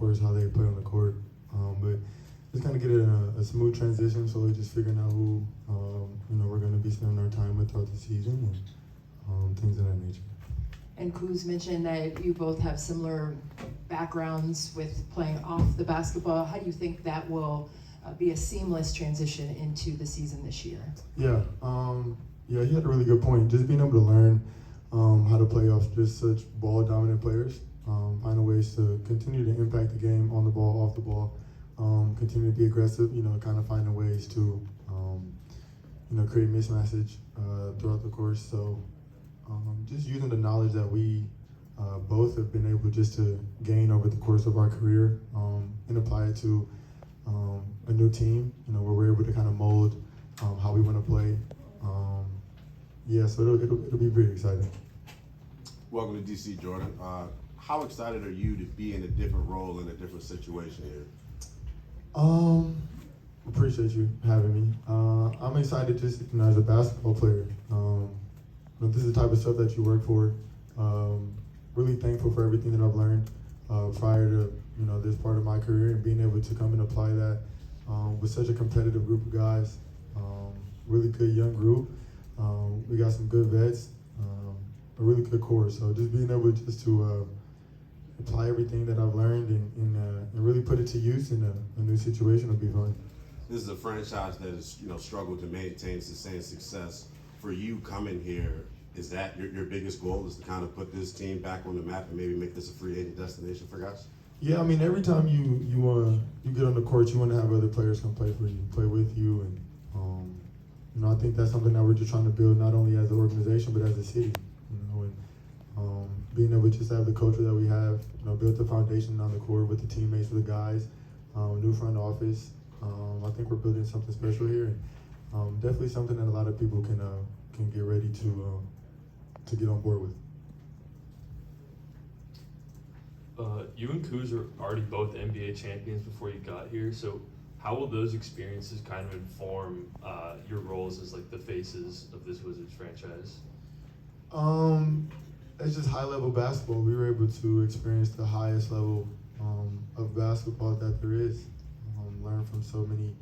course, how they play on the court. But just kind of get a smooth transition, slowly just figuring out who we're going to be spending our time with throughout the season and things of that nature. And Kuz mentioned that you both have similar backgrounds with playing off the basketball. How do you think that will be a seamless transition into the season this year? Yeah, he had a really good point. Just being able to learn how to play off just such ball-dominant players, find ways to continue to impact the game on the ball, off the ball, continue to be aggressive, kind of finding ways to, create mismatches throughout the course. So just using the knowledge that we both have been able just to gain over the course of our career and apply it to a new team, where we're able to kind of mold how we want to play. So it'll be pretty exciting. Welcome to DC, Jordan. How excited are you to be in a different role in a different situation here? Appreciate you having me. I'm excited just as a basketball player. This is the type of stuff that you work for. Really thankful for everything that I've learned prior to this part of my career, and being able to come and apply that with such a competitive group of guys. Really good young group. We got some good vets, a really good core. So just being able just to apply everything that I've learned and really put it to use in a new situation will be fun. This is a franchise that has struggled to maintain sustained success. For you coming here, is that your biggest goal, is to kind of put this team back on the map and maybe make this a free agent destination for guys? Yeah, I mean, every time you get on the court, you want to have other players come play for you, play with you, and I think that's something that we're just trying to build, not only as an organization but as a city. And being able to just have the culture that we have, build the foundation on the court with the teammates, with the guys, new front office. I think we're building something special here, and definitely something that a lot of people can get ready to get on board with. You and Kuz are already both NBA champions before you got here, so how will those experiences kind of inform your roles as like the faces of this Wizards franchise? It's just high-level basketball. We were able to experience the highest level of basketball that there is, learn from so many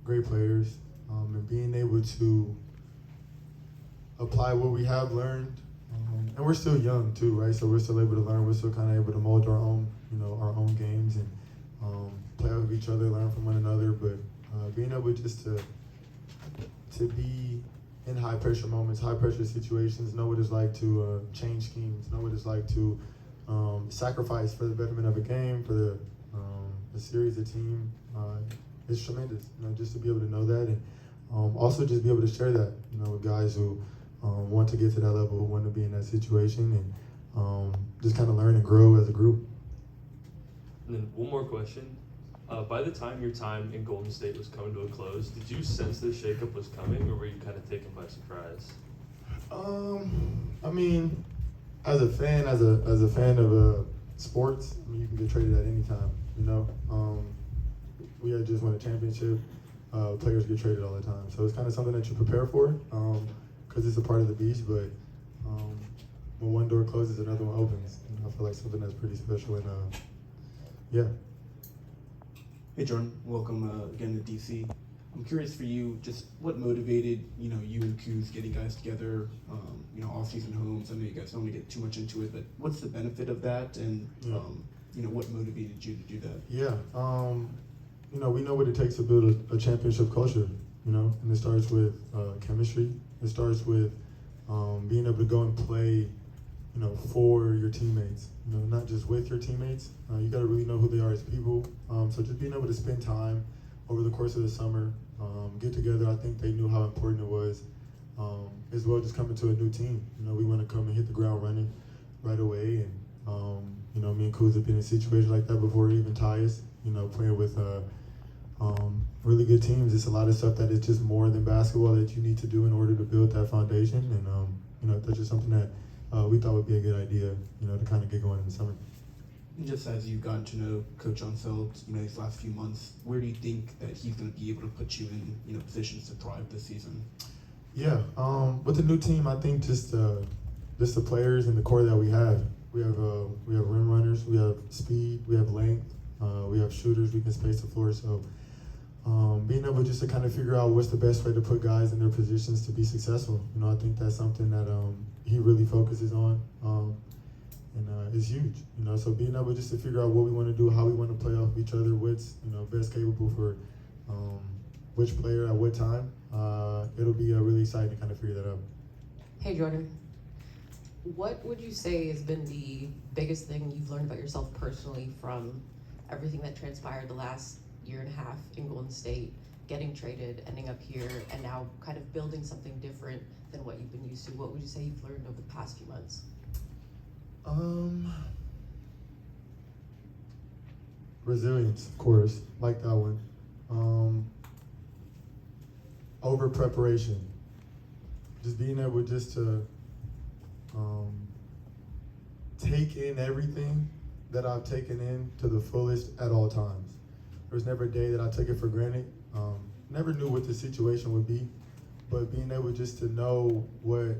great players, and being able to apply what we have learned. And we're still young too, right? So we're still able to learn. We're still kind of able to mold our own games and play with each other, learn from one another. But being able just to be in high pressure moments, high pressure situations, know what it's like to change schemes, know what it's like to sacrifice for the betterment of a game, for the series, the team. It's tremendous, just to be able to know that, and also just be able to share that, with guys who want to get to that level, who want to be in that situation, and just kind of learn and grow as a group. And then one more question. By the time your time in Golden State was coming to a close, did you sense this shakeup was coming, or were you kind of taken by surprise? I mean, as a fan of sports, I mean, you can get traded at any time. We had just won a championship. Players get traded all the time, so it's kind of something that you prepare for, because it's a part of the beast. But when one door closes, another one opens. I feel like something that's pretty special, and yeah. Hey Jordan, welcome again to DC. I'm curious for you, just what motivated you and Kuz getting guys together, off-season homes. I know you guys don't want to get too much into it, but what's the benefit of that, and what motivated you to do that? Yeah, we know what it takes to build a championship culture, and it starts with chemistry. It starts with being able to go and play, for your teammates, not just with your teammates. You got to really know who they are as people. So just being able to spend time over the course of the summer, get together. I think they knew how important it was, as well, just coming to a new team. We want to come and hit the ground running right away. And, me and Kuz have been in a situation like that before, even Tyus, playing with really good teams. It's a lot of stuff that is just more than basketball that you need to do in order to build that foundation. And, that's just something that we thought would be a good idea, to kind of get going in the summer. Just as you've gotten to know Coach Unseld, these last few months, where do you think that he's going to be able to put you in, positions to thrive this season? Yeah, with the new team, I think just the players and the core that we have, we have rim runners, we have speed, we have length, we have shooters. We can space the floor. So being able just to kind of figure out what's the best way to put guys in their positions to be successful. I think that's something that he really focuses on, and it's huge. So being able just to figure out what we want to do, how we want to play off each other, what's best capable for which player at what time. It'll be really exciting to kind of figure that out. Hey Jordan, what would you say has been the biggest thing you've learned about yourself personally from everything that transpired the last year and a half in Golden State, getting traded, ending up here, and now kind of building something different than what you've been used to? What would you say you've learned over the past few months? Resilience, of course, like that one. Over preparation, just being able just to take in everything that I've taken in to the fullest at all times. There was never a day that I took it for granted. Never knew what the situation would be, but being able just to know what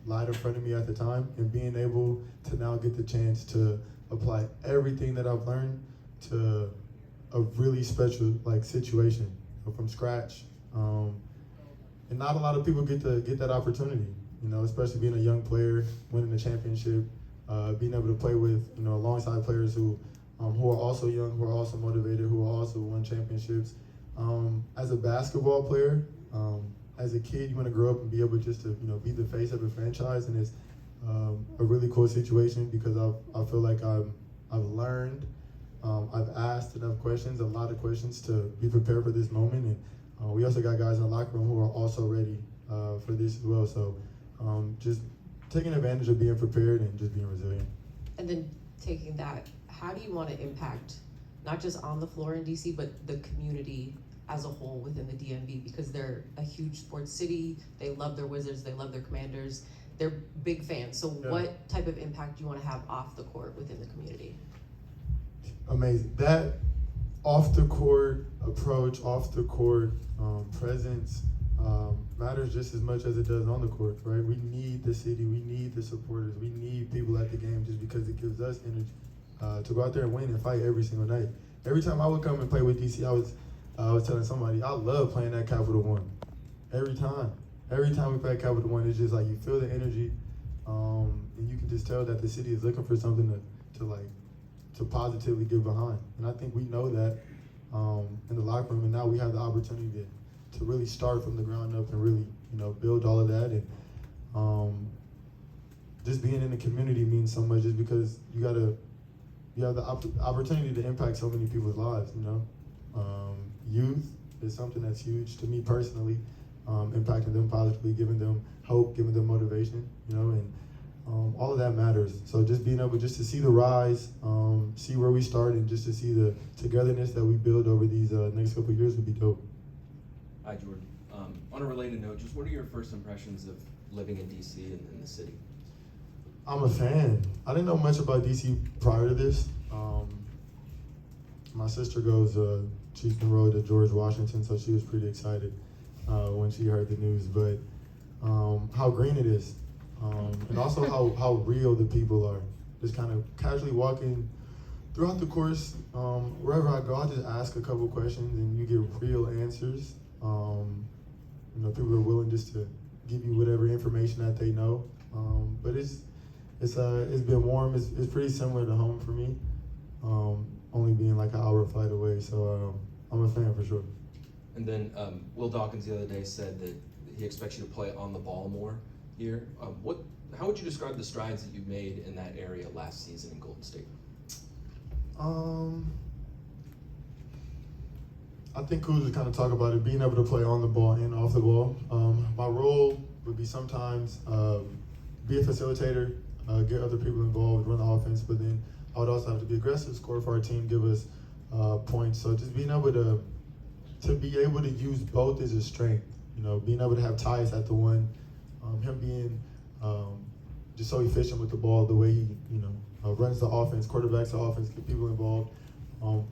lied in front of me at the time, and being able to now get the chance to apply everything that I've learned to a really special situation from scratch. And not a lot of people get that opportunity, especially being a young player, winning a championship, being able to play with, alongside players who are also young, who are also motivated, who also won championships. As a basketball player, as a kid, you want to grow up and be able just to, be the face of a franchise, and it's a really cool situation because I feel like I've learned, I've asked enough questions, a lot of questions to be prepared for this moment, and we also got guys in the locker room who are also ready for this as well. So just taking advantage of being prepared and just being resilient. And then taking that, how do you want to impact not just on the floor in DC, but the community as a whole within the DMV? Because they're a huge sports city. They love their Wizards. They love their Commanders. They're big fans. So Yeah. what type of impact do you want to have off the court within the community? Amazing. That off the court approach, off the court presence matters just as much as it does on the court, right? We need the city, we need the supporters, we need people at the game just because it gives us energy to go out there and win and fight every single night. Every time I would come and play with DC, I was telling somebody, I love playing at Capital One. Every time we play at Capital One, it's just like you feel the energy, and you can just tell that the city is looking for something to positively get behind. And I think we know that in the locker room, and now we have the opportunity to really start from the ground up and really, build all of that. And just being in the community means so much, just because you have the opportunity to impact so many people's lives. Youth is something that's huge to me personally, impacting them positively, giving them hope, giving them motivation, and all of that matters. So just being able just to see the rise, see where we start, and just to see the togetherness that we build over these next couple of years would be dope. Hi, Jordan. On a related note, just what are your first impressions of living in DC and in the city? I'm a fan. I didn't know much about DC prior to this. My sister goes, she's enrolled to George Washington, so she was pretty excited when she heard the news. But how green it is, and also how real the people are. Just kind of casually walking throughout the course, wherever I go, I just ask a couple questions and you get real answers. People are willing just to give you whatever information that they know. But it's been warm. It's pretty similar to home for me, only being like an hour flight away. So I'm a fan for sure. And then Will Dawkins the other day said that he expects you to play on the ball more here. How would you describe the strides that you've made in that area last season in Golden State? I think Kuz would kind of talk about it, being able to play on the ball and off the ball. My role would be sometimes be a facilitator, get other people involved, run the offense, but then I would also have to be aggressive, score for our team, give us points. So just being able to be able to use both is a strength. Being able to have Tyus at the one, him being just so efficient with the ball, the way he runs the offense, quarterbacks the offense, get people involved,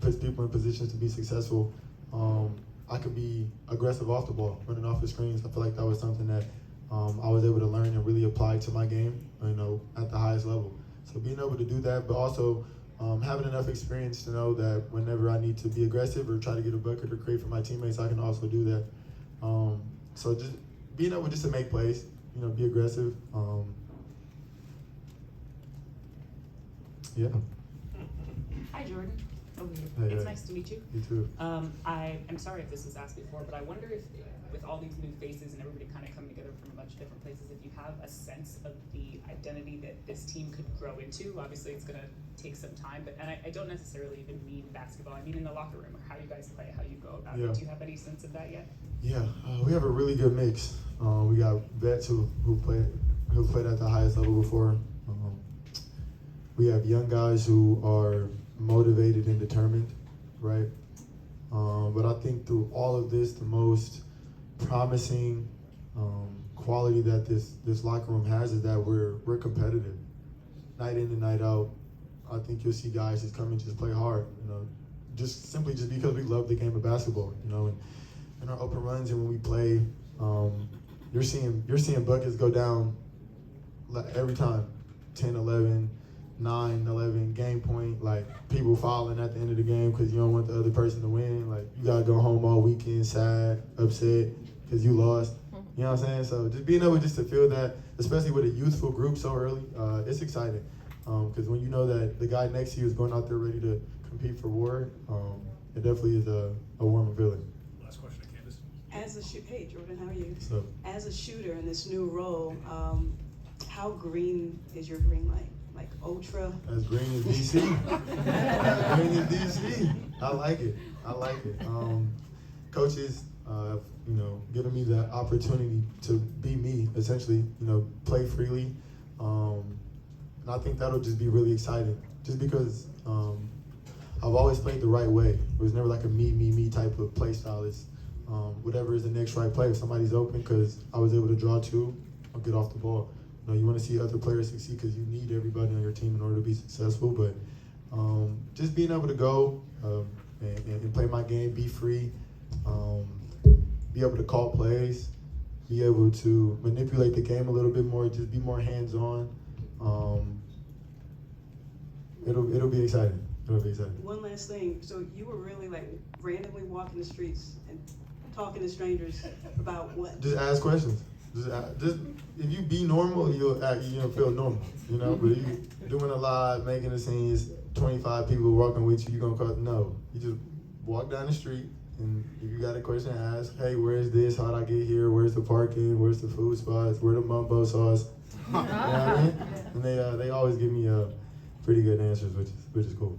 puts people in positions to be successful. I could be aggressive off the ball, running off the screens. I feel like that was something that I was able to learn and really apply to my game, at the highest level. So being able to do that, but also having enough experience to know that whenever I need to be aggressive or try to get a bucket or create for my teammates, I can also do that. So just being able just to make plays, be aggressive. Yeah. Hi, Jordan. Over here. Hey, It's hey. nice to meet you. You too. I am sorry if this was asked before, but I wonder if, with all these new faces and everybody kind of coming together from a bunch of different places, if you have a sense of the identity that this team could grow into. Obviously, it's going to take some time, but I don't necessarily even mean basketball. I mean in the locker room, or how you guys play, how you go about Yeah. it. Do you have any sense of that yet? Yeah, we have a really good mix. We got vets who played at the highest level before. We have young guys who are motivated and determined, right? But I think through all of this, the most promising quality that this locker room has is that we're competitive, night in and night out. I think you'll see guys just come and just play hard, just because we love the game of basketball, and in our open runs and when we play, you're seeing buckets go down every time, 10, 11, 9, 11, game point, like people fouling at the end of the game because you don't want the other person to win. Like you gotta go home all weekend sad, upset because you lost. You know what I'm saying? So just being able just to feel that, especially with a youthful group so early, it's exciting. Because when you know that the guy next to you is going out there ready to compete for war, it definitely is a warming feeling. Last question, Candace. Hey Jordan, how are you? So As a shooter in this new role, how green is your green light? Like ultra? as green as DC. As green as DC. I like it. Coaches, giving me the opportunity to be me, essentially, play freely. And I think that'll just be really exciting. Just because I've always played the right way. It was never like a me type of play style. It's whatever is the next right play. If somebody's open, because I was able to draw two, I'll get off the ball. You want to see other players succeed because you need everybody on your team in order to be successful. But just being able to go and play my game, be free, be able to call plays, be able to manipulate the game a little bit more, just be more hands-on. It'll be exciting. It'll be exciting. One last thing. So you were really like randomly walking the streets and talking to strangers about what? Just ask questions. Just if you be normal, you'll feel normal, But if you doing a lot, making the scenes, 25 people walking with you, you're gonna no. You just walk down the street, and if you got a question, ask, hey, where's this? How'd I get here? Where's the parking? Where's the food spots? Where the mumbo sauce? You know what I mean? And they always give me pretty good answers, which is cool.